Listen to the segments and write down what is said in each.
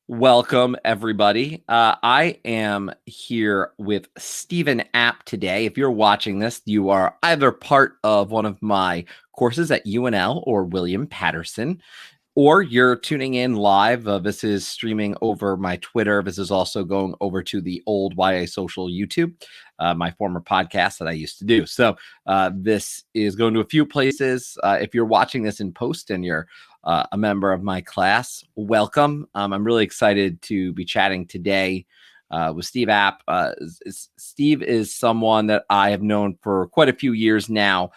Welcome, everybody. I am here with Stephen App today. If you're watching this, you are either part of one of my courses at UNL or William Patterson, or you're tuning in live. This is streaming over my Twitter. This is also going over to the old YA Social YouTube, my former podcast that I used to do. So this is going to a few places. If you're watching this in post and you're a member of my class, welcome. I'm really excited to be chatting today with Steve App. Steve is someone that I have known for quite a few years now.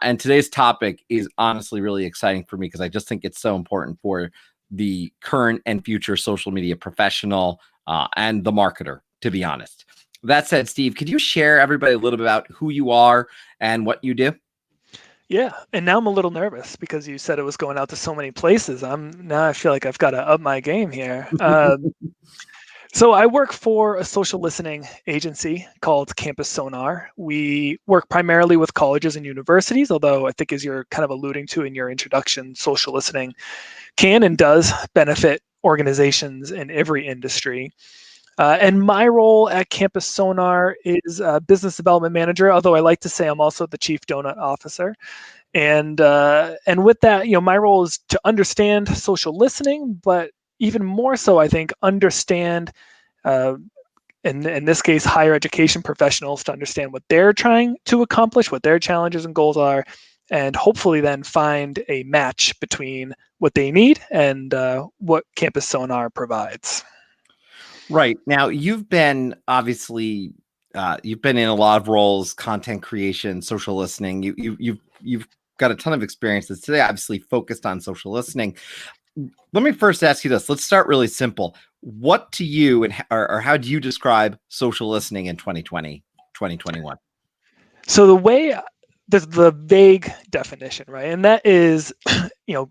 And today's topic is honestly really exciting for me because I just think it's so important for the current and future social media professional and the marketer, to be honest. That said, Steve, could you share everybody a little bit about who you are and what you do? Yeah, and now I'm a little nervous because you said it was going out to so many places. I feel like I've got to up my game here. So I work for a social listening agency called Campus Sonar. We work primarily with colleges and universities, although I think as you're kind of alluding to in your introduction, social listening can and does benefit organizations in every industry. And my role at Campus Sonar is business development manager, although I like to say I'm also the chief donut officer. And with that, my role is to understand social listening, but even more so, I think, understand, uh, in this case, higher education professionals to understand what they're trying to accomplish, what their challenges and goals are, and hopefully then find a match between what they need and what Campus Sonar provides. Right. Now, you've been obviously you've been in a lot of roles, content creation, social listening. You've got a ton of experiences today, obviously focused on social listening. Let me first ask you this. Let's start really simple. What to you or how do you describe social listening in 2020, 2021? So there's the vague definition, right? And that is,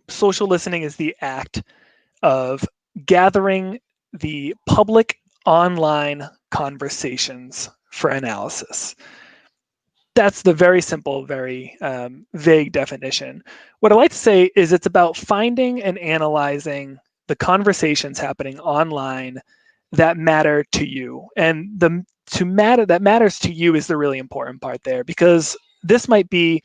social listening is the act of gathering the public online conversations for analysis. That's the very simple, very vague definition. What I like to say is it's about finding and analyzing the conversations happening online that matter to you. And that matters to you is the really important part there, because this might be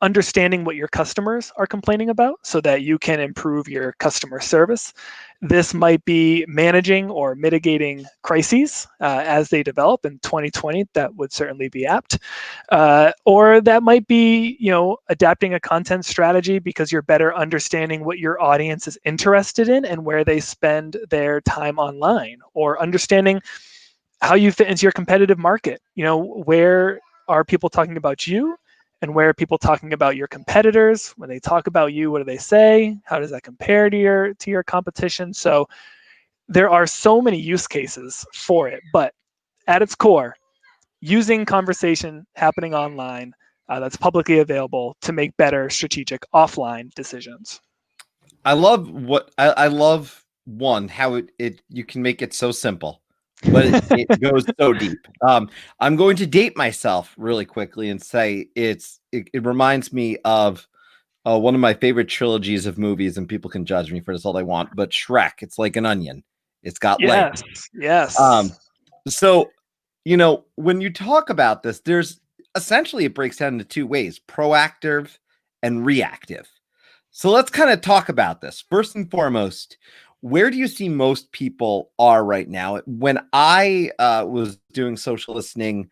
understanding what your customers are complaining about so that you can improve your customer service. This might be managing or mitigating crises as they develop in 2020. That would certainly be apt. Or that might be, adapting a content strategy because you're better understanding what your audience is interested in and where they spend their time online, or understanding how you fit into your competitive market. Where are people talking about you, and where are people talking about your competitors? When they talk about you, what do they say? How does that compare to your competition? So there are so many use cases for it, but at its core, using conversation happening online that's publicly available to make better strategic offline decisions. I love one, how it you can make it so simple, but it goes so deep. I'm going to date myself really quickly and say it reminds me of one of my favorite trilogies of movies, and people can judge me for this all they want, but Shrek. It's like an onion. It's got layers. Yes. So, when you talk about this, there's essentially it breaks down into two ways: proactive and reactive. So let's kind of talk about this. First and foremost, where do you see most people are right now? When I was doing social listening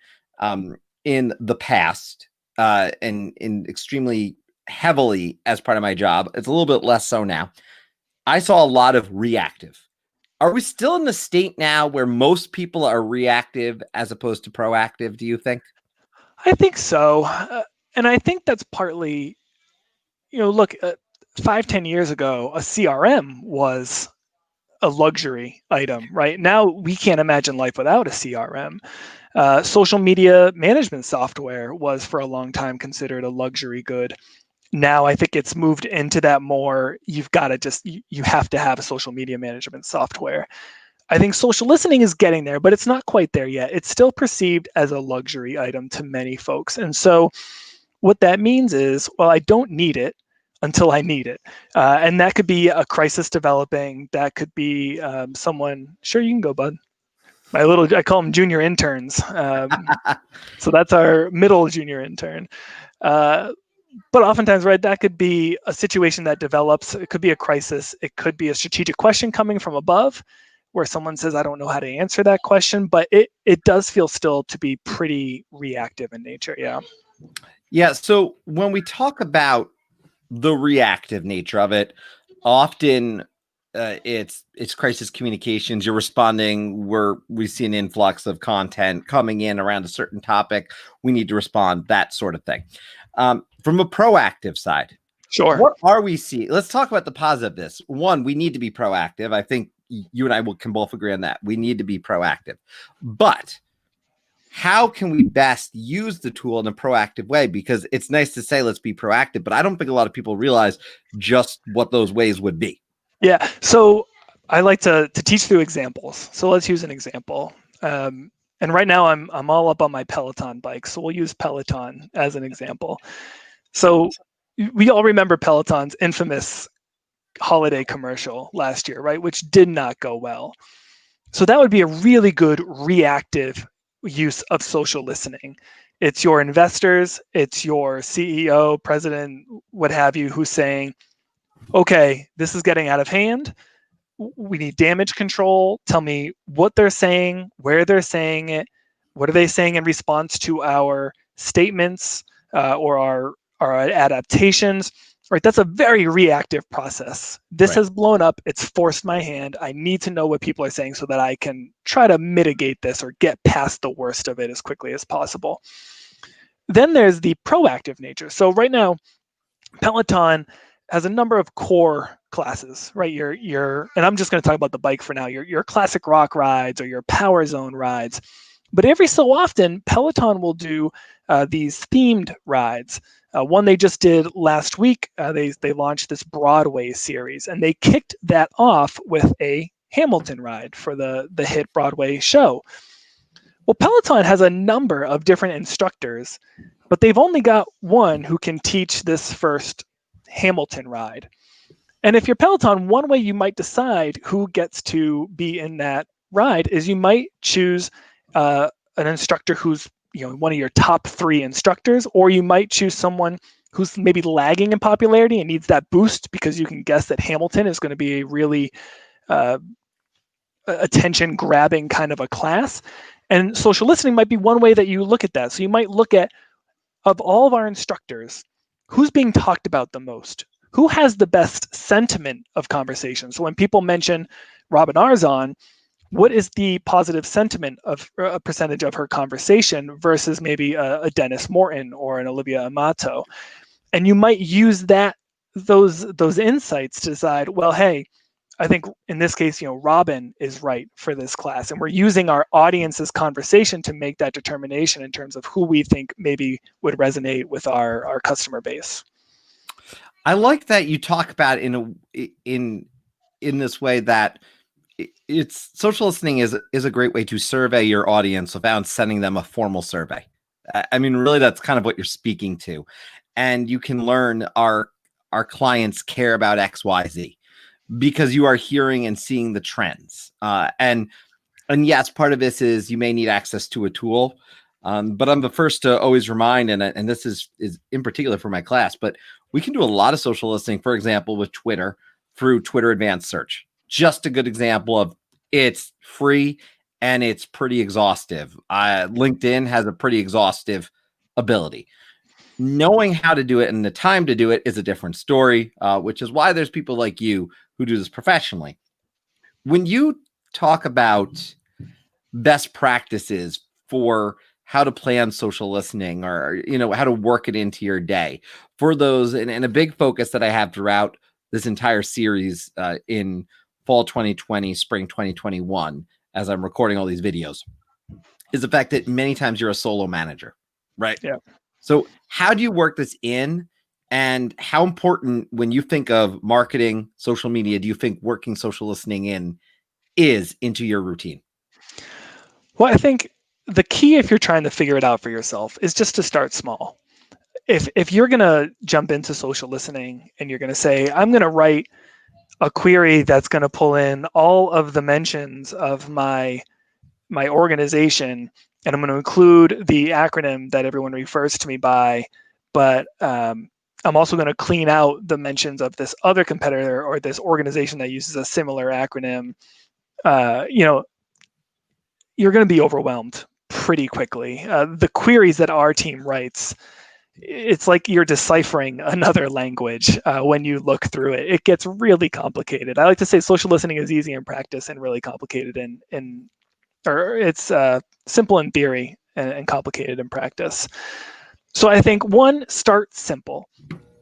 in the past, and in extremely heavily as part of my job, it's a little bit less so now. I saw a lot of reactive. Are we still in the state now where most people are reactive as opposed to proactive, do you think? I think so. And I think that's partly, look, 5-10 years ago, a CRM was a luxury item. Right now, we can't imagine life without a CRM. Social media management software was for a long time considered a luxury good. Now I think it's moved into that more, you've got to you have to have a social media management software. I think social listening is getting there, but it's not quite there yet. It's still perceived as a luxury item to many folks. And so what that means is, well, I don't need it. until I need it. And that could be a crisis developing. That could be someone. Sure, you can go, bud. I call them junior interns. So that's our middle junior intern. But oftentimes, right, that could be a situation that develops. It could be a crisis. It could be a strategic question coming from above where someone says, I don't know how to answer that question. But it does feel still to be pretty reactive in nature. Yeah. Yeah. So when we talk about the reactive nature of it, often it's crisis communications. You're responding where we see an influx of content coming in around a certain topic. We need to respond, that sort of thing. From a proactive side, Sure. what are we seeing? Let's talk about the positive of this. One, we need to be proactive. I think you and I can both agree on that. We need to be proactive. But how can we best use the tool in a proactive way? Because it's nice to say, let's be proactive, but I don't think a lot of people realize just what those ways would be. Yeah. So I like to teach through examples. So let's use an example. And right now I'm all up on my Peloton bike. So we'll use Peloton as an example. So we all remember Peloton's infamous holiday commercial last year, right? Which did not go well. So that would be a really good reactive use of social listening. It's your investors, it's your CEO, president, what have you, who's saying, okay, this is getting out of hand. We need damage control. Tell me what they're saying, where they're saying it, what are they saying in response to our statements or our adaptations. Right, that's a very reactive process. This has blown up. It's forced my hand. I need to know what people are saying so that I can try to mitigate this or get past the worst of it as quickly as possible. Then there's the proactive nature. So right now, Peloton has a number of core classes, right? Your and I'm just going to talk about the bike for now. Your classic rock rides or your power zone rides. But every so often, Peloton will do these themed rides. One they just did last week, they launched this Broadway series, and they kicked that off with a Hamilton ride for the hit Broadway show. Well, Peloton has a number of different instructors, but they've only got one who can teach this first Hamilton ride. And if you're Peloton, one way you might decide who gets to be in that ride is you might choose an instructor who's one of your top 3 instructors, or you might choose someone who's maybe lagging in popularity and needs that boost because you can guess that Hamilton is going to be a really attention-grabbing kind of a class. And social listening might be one way that you look at that. So you might look at, of all of our instructors, who's being talked about the most? Who has the best sentiment of conversation? So when people mention Robin Arzon, what is the positive sentiment of a percentage of her conversation versus maybe a Dennis Morton or an Olivia Amato? And you might use those insights to decide, well, hey, I think in this case, Robin is right for this class. And we're using our audience's conversation to make that determination in terms of who we think maybe would resonate with our customer base. I like that you talk about in this way that it's social listening is a great way to survey your audience without sending them a formal survey. I mean, really, that's kind of what you're speaking to. And you can learn our clients care about X, Y, Z because you are hearing and seeing the trends. And yes, part of this is you may need access to a tool. But I'm the first to always remind, and this is in particular for my class, but we can do a lot of social listening, for example, with Twitter through Twitter Advanced Search. Just a good example of it's free and it's pretty exhaustive. LinkedIn has a pretty exhaustive ability. Knowing how to do it and the time to do it is a different story, which is why there's people like you who do this professionally. When you talk about best practices for how to plan social listening or, how to work it into your day for those, and a big focus that I have throughout this entire series in fall 2020, spring 2021, as I'm recording all these videos, is the fact that many times you're a solo manager, right? Yeah. So how do you work this in, and how important when you think of marketing, social media, do you think working social listening in is into your routine? Well, I think the key, if you're trying to figure it out for yourself, is just to start small. if you're going to jump into social listening and you're going to say, I'm going to write a query that's going to pull in all of the mentions of my organization, and I'm going to include the acronym that everyone refers to me by, but I'm also going to clean out the mentions of this other competitor or this organization that uses a similar acronym, you're going to be overwhelmed pretty quickly. The queries that our team writes, it's like you're deciphering another language when you look through it. It gets really complicated. I like to say social listening is easy in practice and really complicated or it's simple in theory and complicated in practice. So I think one, start simple.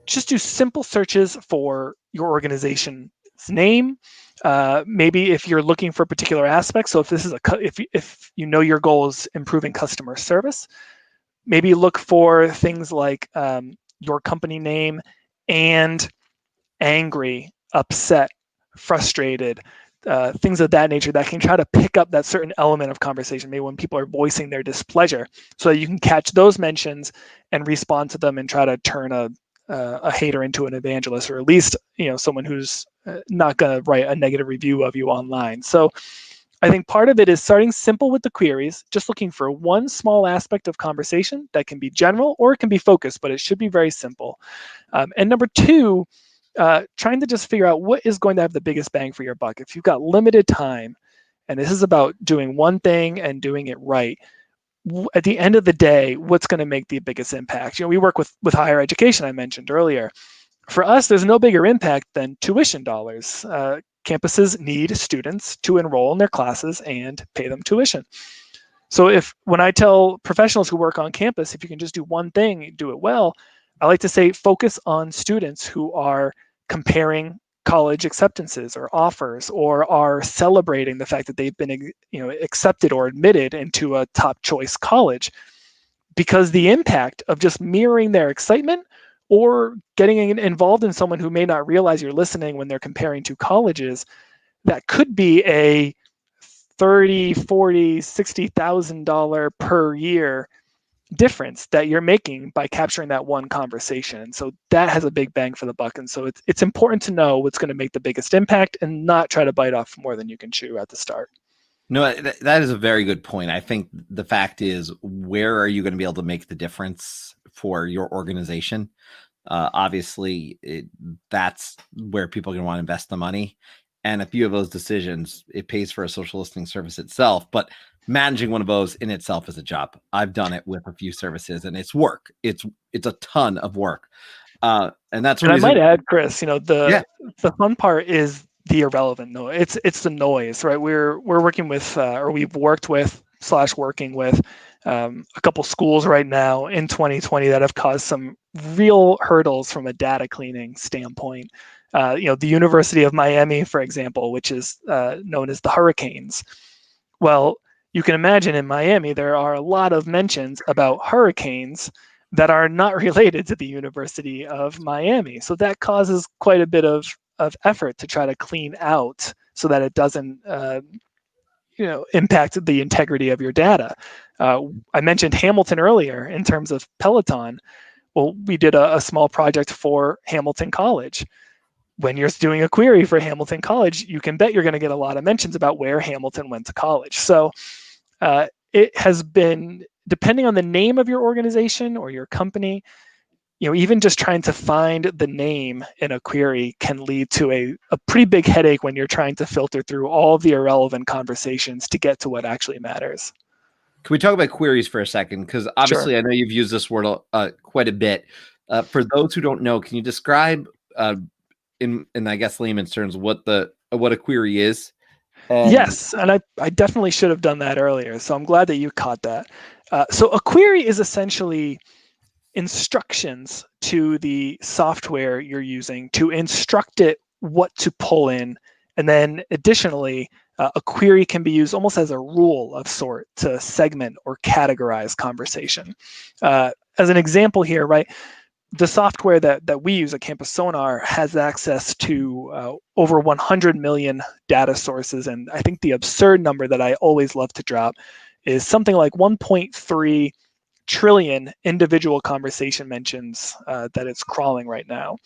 Just do simple searches for your organization's name. Maybe if you're looking for a particular aspect, so if this is if you know your goal is improving customer service, maybe look for things like your company name and angry, upset, frustrated, things of that nature that can try to pick up that certain element of conversation, maybe when people are voicing their displeasure, so that you can catch those mentions and respond to them and try to turn a hater into an evangelist, or at least someone who's not going to write a negative review of you online. So I think part of it is starting simple with the queries, just looking for one small aspect of conversation that can be general or it can be focused, but it should be very simple. And number two, trying to just figure out what is going to have the biggest bang for your buck. If you've got limited time, and this is about doing one thing and doing it right, at the end of the day, what's going to make the biggest impact? We work with higher education, I mentioned earlier. For us, there's no bigger impact than tuition dollars. Campuses need students to enroll in their classes and pay them tuition. So when I tell professionals who work on campus, if you can just do one thing, do it well, I like to say focus on students who are comparing college acceptances or offers, or are celebrating the fact that they've been accepted or admitted into a top choice college, because the impact of just mirroring their excitement or getting involved in someone who may not realize you're listening when they're comparing two colleges, that could be a $30,000, $40,000, $60,000 per year difference that you're making by capturing that one conversation. So that has a big bang for the buck. And so it's important to know what's going to make the biggest impact and not try to bite off more than you can chew at the start. No, that is a very good point. I think the fact is, where are you going to be able to make the difference for your organization? Obviously, that's where people are going to want to invest the money. And a few of those decisions, it pays for a social listening service itself, but managing one of those in itself is a job. I've done it with a few services, and it's work. It's a ton of work. And that's and I might add, Chris, the fun part is the irrelevant noise. It's the noise, right? We're working with, or we've worked with / working with a couple schools right now in 2020 that have caused some real hurdles from a data cleaning standpoint. The University of Miami, for example, which is known as the Hurricanes. Well, you can imagine in Miami, there are a lot of mentions about hurricanes that are not related to the University of Miami. So that causes quite a bit of effort to try to clean out so that it doesn't impact the integrity of your data. I mentioned Hamilton earlier in terms of Peloton. Well, we did a small project for Hamilton College. When you're doing a query for Hamilton College, you can bet you're going to get a lot of mentions about where Hamilton went to college. So it has been, depending on the name of your organization or your company, even just trying to find the name in a query can lead to a pretty big headache when you're trying to filter through all the irrelevant conversations to get to what actually matters. Can we talk about queries for a second? Because obviously, Sure. I know you've used this word quite a bit. For those who don't know, can you describe, in I guess layman's terms, what a query is? Yes, and I definitely should have done that earlier. So I'm glad that you caught that. So a query is essentially instructions to the software you're using to instruct it what to pull in. And then additionally, a query can be used almost as a rule of sort to segment or categorize conversation. As an example here, right, the software that we use at Campus Sonar has access to over 100 million data sources. And I think the absurd number that I always love to drop is something like 1.3 trillion individual conversation mentions that it's crawling right now.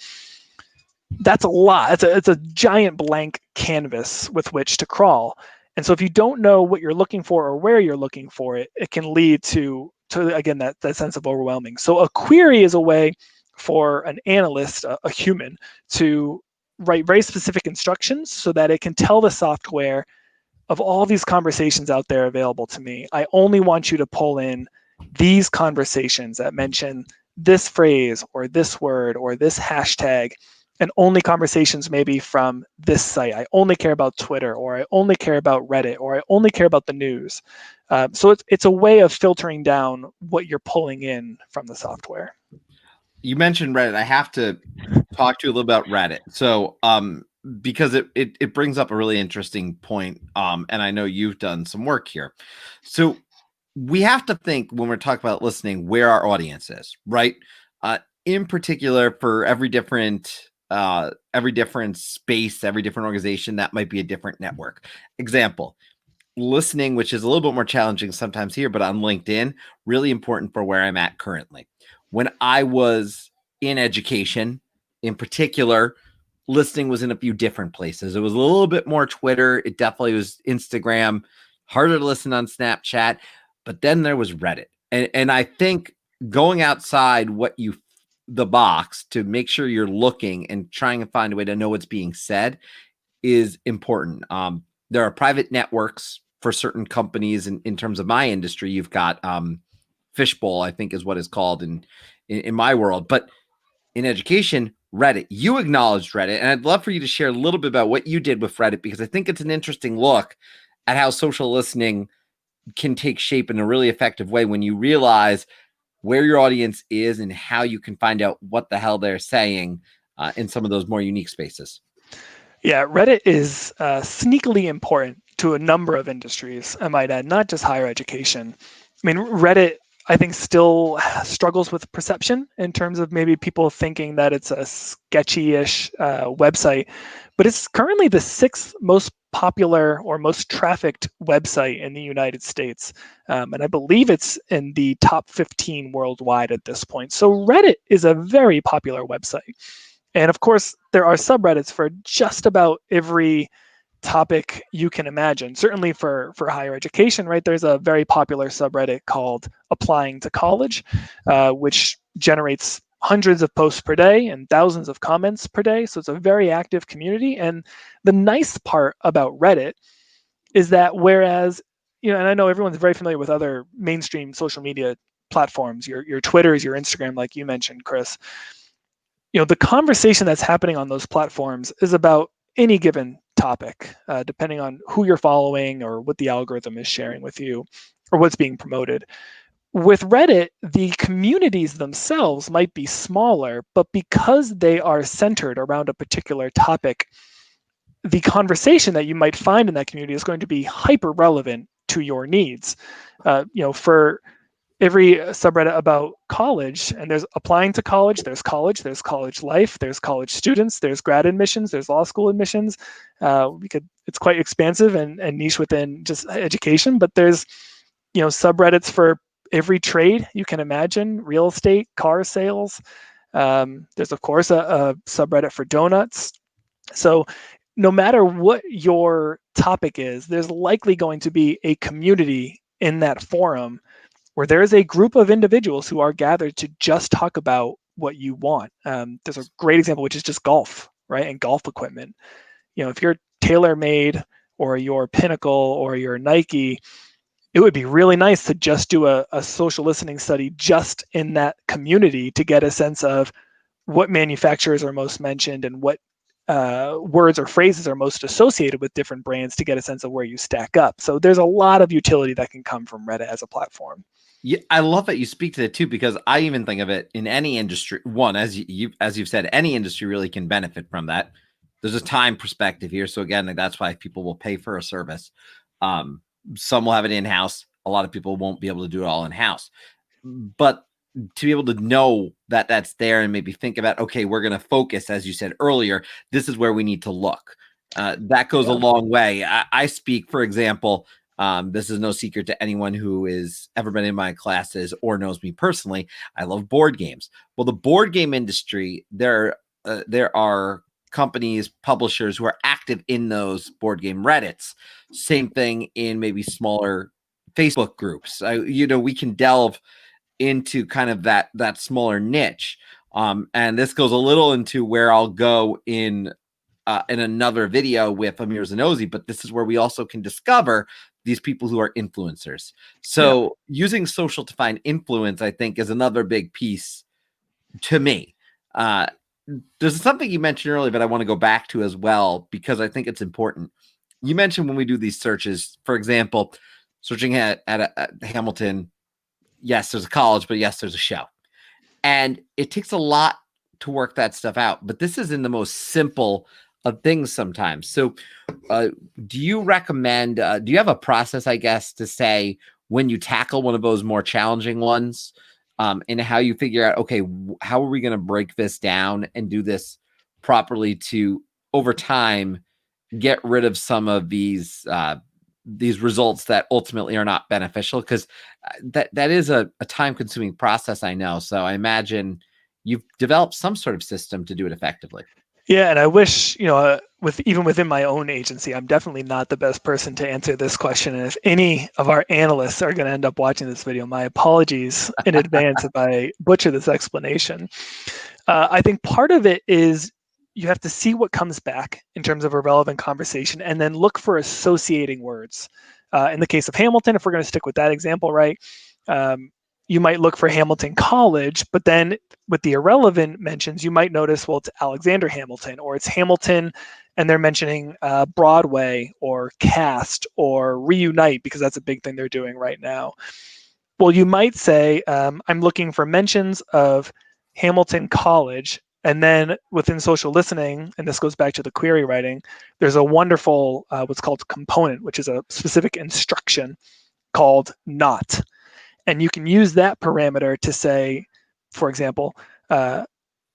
That's a lot. It's a giant blank canvas with which to crawl. And so if you don't know what you're looking for or where you're looking for it, it can lead to again, that sense of overwhelming. So a query is a way for an analyst, a human, to write very specific instructions so that it can tell the software, of all these conversations out there available to me, I only want you to pull in these conversations that mention this phrase or this word or this hashtag, and only conversations maybe from this site. I only care about Twitter, or I only care about Reddit, or I only care about the news. So it's a way of filtering down what you're pulling in from the software. You mentioned Reddit. I have to talk to you a little about Reddit. So, because it brings up a really interesting point. And I know you've done some work here. So we have to think when we're talking about listening, where our audience is, right? In particular, for every different space, every different organization, that might be a different network. Example, listening, which is a little bit more challenging sometimes here, but on LinkedIn, really important for where I'm at currently. When I was in education, in particular, listening was in a few different places. It was a little bit more Twitter. It definitely was Instagram, harder to listen on Snapchat, but then there was Reddit. And I think going outside the box to make sure you're looking and trying to find a way to know what's being said is important. There are private networks for certain companies. In terms of my industry, you've got Fishbowl, I think is what it's called in my world. But in education, Reddit, you acknowledged Reddit. And I'd love for you to share a little bit about what you did with Reddit, because I think it's an interesting look at how social listening can take shape in a really effective way when you realize where your audience is and how you can find out what the hell they're saying in some of those more unique spaces. Yeah, Reddit is sneakily important to a number of industries, I might add, not just higher education. I mean, Reddit, I think, still struggles with perception in terms of maybe people thinking that it's a sketchy-ish website, but it's currently the 6th most popular or most trafficked website in the United States. And I believe it's in the top 15 worldwide at this point. So Reddit is a very popular website. And of course, there are subreddits for just about every topic you can imagine. Certainly for higher education, right? There's a very popular subreddit called Applying to College, which generates hundreds of posts per day and thousands of comments per day. So it's a very active community. And the nice part about Reddit is that whereas, and I know everyone's very familiar with other mainstream social media platforms, your Twitters, your Instagram, like you mentioned, Chris, the conversation that's happening on those platforms is about any given topic, depending on who you're following or what the algorithm is sharing with you or what's being promoted. With Reddit, the communities themselves might be smaller, but because they are centered around a particular topic, the conversation that you might find in that community is going to be hyper relevant to your needs. For every subreddit about college, and there's applying to college, there's college life, there's college students, there's grad admissions, there's law school admissions. It's quite expansive and niche within just education, but there's subreddits for every trade you can imagine: real estate, car sales. There's of course a subreddit for donuts. So no matter what your topic is, there's likely going to be a community in that forum where there is a group of individuals who are gathered to just talk about what you want. There's a great example, which is just golf, right? And golf equipment. If you're TaylorMade or you're Pinnacle or you're Nike, it would be really nice to just do a social listening study just in that community to get a sense of what manufacturers are most mentioned and what words or phrases are most associated with different brands to get a sense of where you stack up. So there's a lot of utility that can come from Reddit as a platform. Yeah, I love that you speak to it too, because I even think of it in any industry. One, as you've said, any industry really can benefit from that. There's a time perspective here, so again, that's why people will pay for a service. Some will have it in-house. A lot of people won't be able to do it all in-house. But to be able to know that that's there and maybe think about, okay, we're going to focus, as you said earlier, this is where we need to look. That goes a long way. I speak, for example, This is no secret to anyone who has ever been in my classes or knows me personally. I love board games. Well, the board game industry, there are companies, publishers who are active in those board game Reddits. Same thing in maybe smaller Facebook groups. We can delve into kind of that smaller niche. And this goes a little into where I'll go in another video with Amir Zanozi, but this is where we also can discover these people who are influencers. So using social to find influence, I think, is another big piece to me. There's something you mentioned earlier that I want to go back to as well, because I think it's important. You mentioned when we do these searches, for example, searching at Hamilton, yes, there's a college, but yes, there's a show. And it takes a lot to work that stuff out. But this is in the most simple of things sometimes. So do you recommend, do you have a process, I guess, to say when you tackle one of those more challenging ones, and how you figure out, okay, how are we going to break this down and do this properly to, over time, get rid of some of these results that ultimately are not beneficial? Because that is a time-consuming process, I know. So I imagine you've developed some sort of system to do it effectively. Yeah, and I wish, even within my own agency, I'm definitely not the best person to answer this question. And if any of our analysts are going to end up watching this video, my apologies in advance if I butcher this explanation. I think part of it is you have to see what comes back in terms of a relevant conversation and then look for associating words. In the case of Hamilton, if we're going to stick with that example, right? You might look for Hamilton College, but then with the irrelevant mentions, you might notice, well, it's Alexander Hamilton, or it's Hamilton, and they're mentioning Broadway or Cast or Reunite, because that's a big thing they're doing right now. Well, you might say, I'm looking for mentions of Hamilton College, and then within social listening, and this goes back to the query writing, there's a wonderful what's called component, which is a specific instruction called not. And you can use that parameter to say, for example,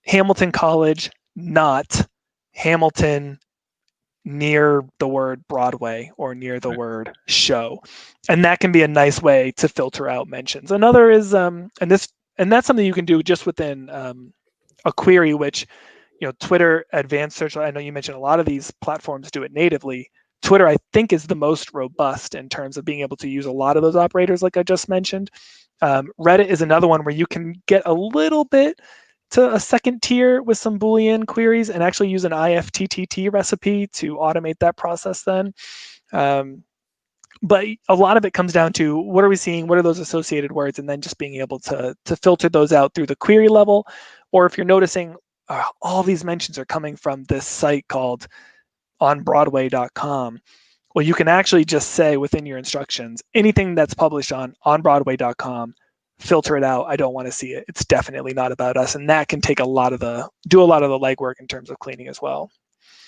Hamilton College, not Hamilton near the word Broadway or near the word show. And that can be a nice way to filter out mentions. Another is, and that's something you can do just within a query, which, Twitter Advanced Search, I know you mentioned a lot of these platforms do it natively. Twitter, I think, is the most robust in terms of being able to use a lot of those operators, like I just mentioned. Reddit is another one where you can get a little bit to a second tier with some Boolean queries and actually use an IFTTT recipe to automate that process then. But a lot of it comes down to what are we seeing, what are those associated words, and then just being able to filter those out through the query level. Or if you're noticing all these mentions are coming from this site called onbroadway.com. Well, you can actually just say within your instructions, anything that's published on onbroadway.com, filter it out. I don't want to see it. It's definitely not about us. And that can take do a lot of the legwork in terms of cleaning as well.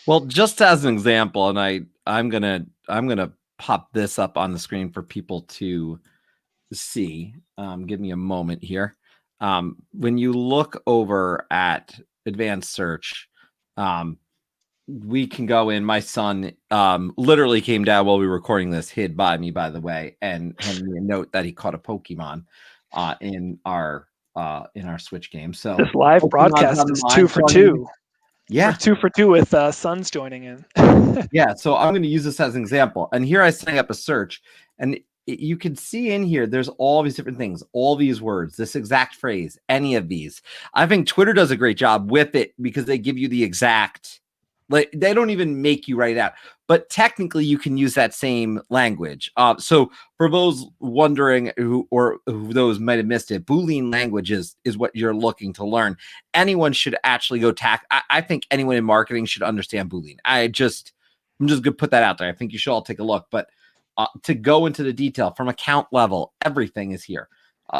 Well, just as an example, and I'm gonna pop this up on the screen for people to see. Give me a moment here. When you look over at advanced search, we can go in. My son literally came down while we were recording this, hid by me, by the way, and handed me a note that he caught a Pokemon in our Switch game. So this live broadcast is 2 for 2. Yeah, we're 2 for 2 with sons joining in. Yeah, so I'm going to use this as an example. And here I setting up a search, and you can see in here, there's all these different things, all these words, this exact phrase, any of these. I think Twitter does a great job with it because they give you the exact, like, they don't even make you write it out, but technically you can use that same language. So for those wondering who those might have missed it, Boolean language is what you're looking to learn. Anyone should actually go I think anyone in marketing should understand Boolean. I'm just going to put that out there. I think you should all take a look, but to go into the detail from account level, everything is here.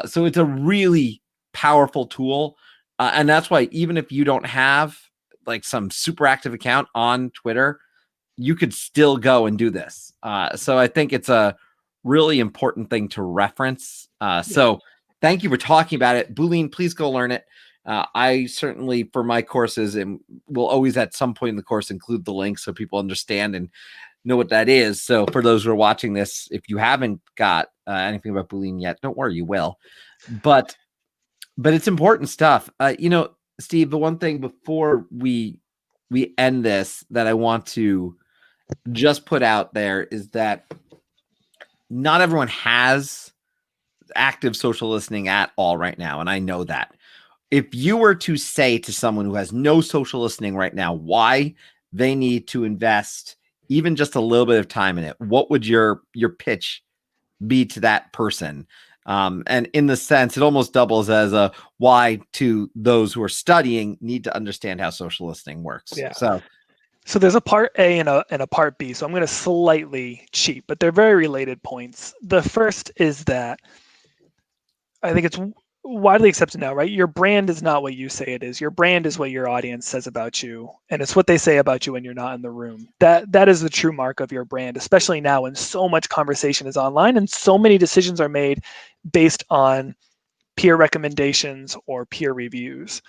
So it's a really powerful tool. And that's why even if you don't have like some super active account on Twitter, you could still go and do this. So I think it's a really important thing to reference. So thank you for talking about it. Boolean, please go learn it. I certainly, for my courses, and will always at some point in the course include the link so people understand. And know what that is. So for those who are watching this, if you haven't got anything about Boolean yet, don't worry, you will. But it's important stuff. Steve, the one thing before we end this that I want to just put out there is that not everyone has active social listening at all right now, and I know that. If you were to say to someone who has no social listening right now why they need to invest even just a little bit of time in it, what would your pitch be to that person? And in the sense, it almost doubles as a why to those who are studying need to understand how social listening works. Yeah. So there's a part A and a part B. So I'm going to slightly cheat, but they're very related points. The first is that I think it's widely accepted now, right? Your brand is not what you say it is. Your brand is what your audience says about you, and it's what they say about you when you're not in the room. That is the true mark of your brand, especially now when so much conversation is online and so many decisions are made based on peer recommendations or peer reviews.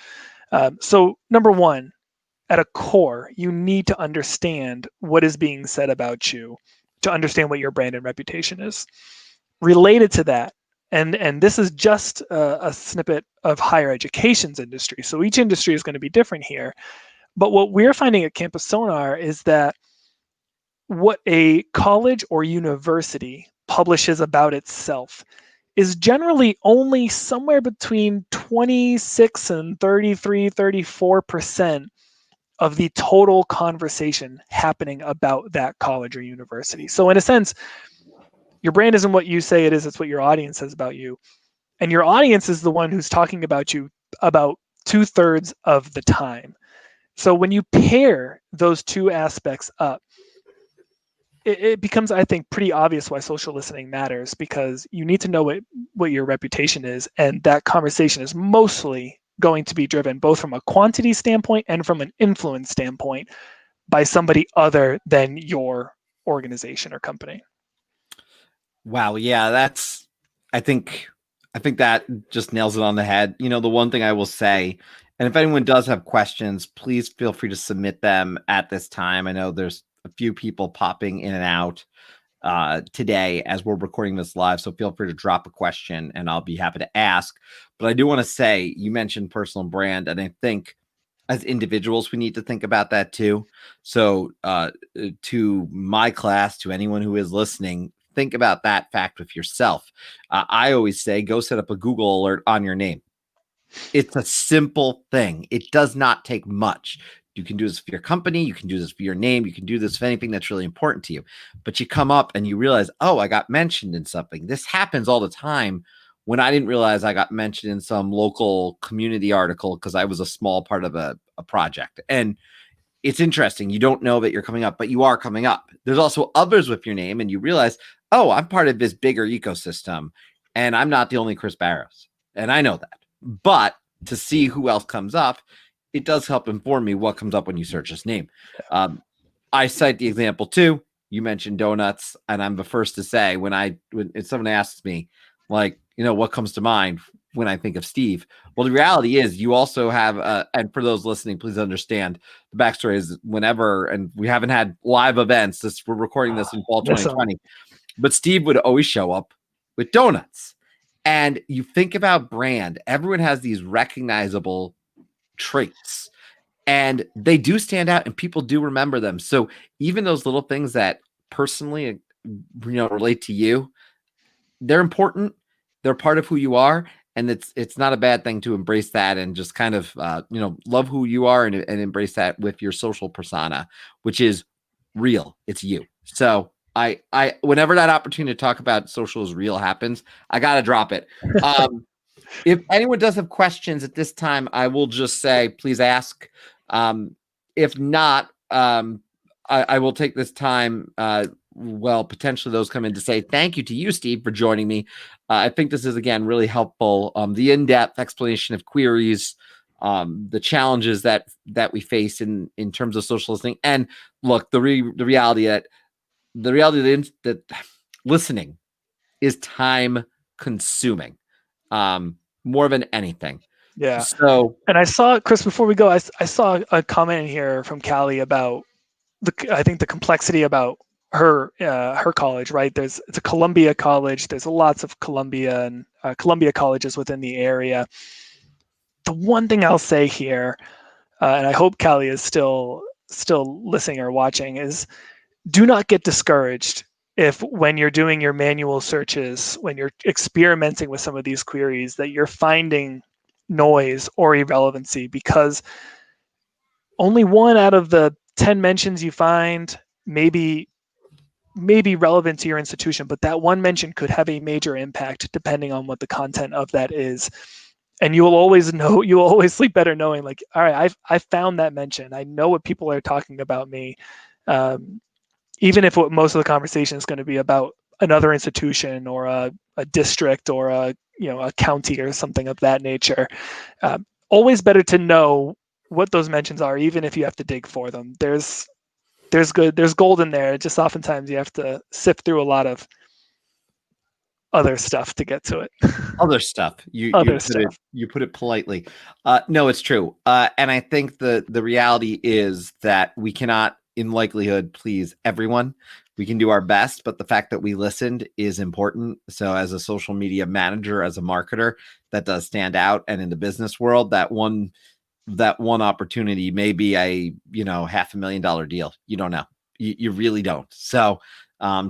So number one, at a core, you need to understand what is being said about you to understand what your brand and reputation is. Related to that, and this is just a snippet of higher education's industry. So each industry is going to be different here. But what we're finding at Campus Sonar is that what a college or university publishes about itself is generally only somewhere between 26 and 33, 34% of the total conversation happening about that college or university. So in a sense, your brand isn't what you say it is, it's what your audience says about you. And your audience is the one who's talking about you about 2/3 of the time. So when you pair those two aspects up, it becomes, I think, pretty obvious why social listening matters, because you need to know what your reputation is. And that conversation is mostly going to be driven both from a quantity standpoint and from an influence standpoint by somebody other than your organization or company. Wow. Yeah, I think that just nails it on the head. The one thing I will say, and if anyone does have questions, please feel free to submit them at this time. I know there's a few people popping in and out today as we're recording this live, so feel free to drop a question and I'll be happy to ask. But I do want to say, you mentioned personal brand, and I think as individuals, we need to think about that too. So to my class, to anyone who is listening, think about that fact with yourself. I always say, go set up a Google alert on your name. It's a simple thing. It does not take much. You can do this for your company. You can do this for your name. You can do this for anything that's really important to you. But you come up and you realize, oh, I got mentioned in something. This happens all the time when I didn't realize I got mentioned in some local community article because I was a small part of a project. And it's interesting. You don't know that you're coming up, but you are coming up. There's also others with your name, and you realize, oh, I'm part of this bigger ecosystem, and I'm not the only Chris Barros. And I know that. But to see who else comes up, it does help inform me what comes up when you search this name. I cite the example too. You mentioned donuts, and I'm the first to say when someone asks me, like, what comes to mind when I think of Steve? Well, the reality is you also have, and for those listening, please understand the backstory is whenever, and we haven't had live events. We're recording this in fall 2020, but Steve would always show up with donuts. And you think about brand, everyone has these recognizable traits, and they do stand out and people do remember them. So even those little things that personally, relate to you, they're important. They're part of who you are. And it's not a bad thing to embrace that and just kind of, love who you are and embrace that with your social persona, which is real. It's you. So I whenever that opportunity to talk about social is real happens, I got to drop it. If anyone does have questions at this time, I will just say, please ask. If not, I will take this time. Potentially those come in to say thank you to you, Steve, for joining me. I think this is, again, really helpful. The in-depth explanation of queries, the challenges that we face in terms of social listening. And look, the reality that listening is time consuming, more than anything. Yeah. So, and I saw, Chris, before we go, I saw a comment in here from Callie about I think the complexity about her college, right? It's a Columbia college. There's lots of Columbia and Columbia colleges within the area. The one thing I'll say here, and I hope Callie is still listening or watching, is do not get discouraged if when you're doing your manual searches, when you're experimenting with some of these queries, that you're finding noise or irrelevancy, because only one out of the 10 mentions you find maybe relevant to your institution, but that one mention could have a major impact depending on what the content of that is. And you'll always sleep better knowing, like, all right, I found that mention. I know what people are talking about me. Even if what most of the conversation is going to be about another institution or a district or a county or something of that nature. Always better to know what those mentions are, even if you have to dig for them. There's gold in there. Just oftentimes you have to sift through a lot of other stuff to get to it. Other stuff. You put it politely. No, it's true. And I think the reality is that we cannot, in likelihood, please everyone. We can do our best, but the fact that we listened is important. So as a social media manager, as a marketer, that does stand out. And in the business world, that one opportunity may be a $500,000 deal. You don't know. You really don't. So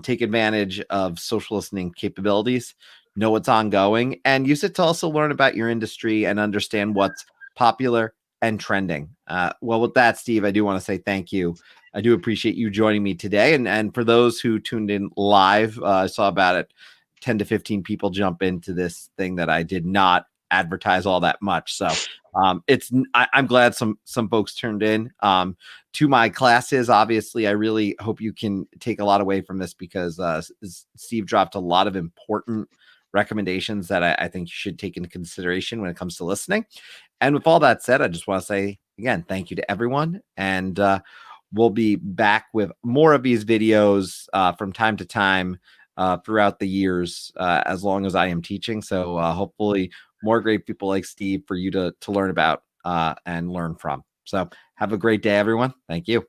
take advantage of social listening capabilities, know what's ongoing, and use it to also learn about your industry and understand what's popular and trending. Well, with that, Steve, I do want to say thank you. I do appreciate you joining me today. And for those who tuned in live, I saw about 10 to 15 people jump into this thing that I did not advertise all that much. So I'm glad some folks turned in to my classes. Obviously, I really hope you can take a lot away from this, because Steve dropped a lot of important recommendations that I think you should take into consideration when it comes to listening. And with all that said, I just want to say again, thank you to everyone. And we'll be back with more of these videos from time to time throughout the years, as long as I am teaching. So hopefully more great people like Steve for you to learn about and learn from. So have a great day, everyone. Thank you.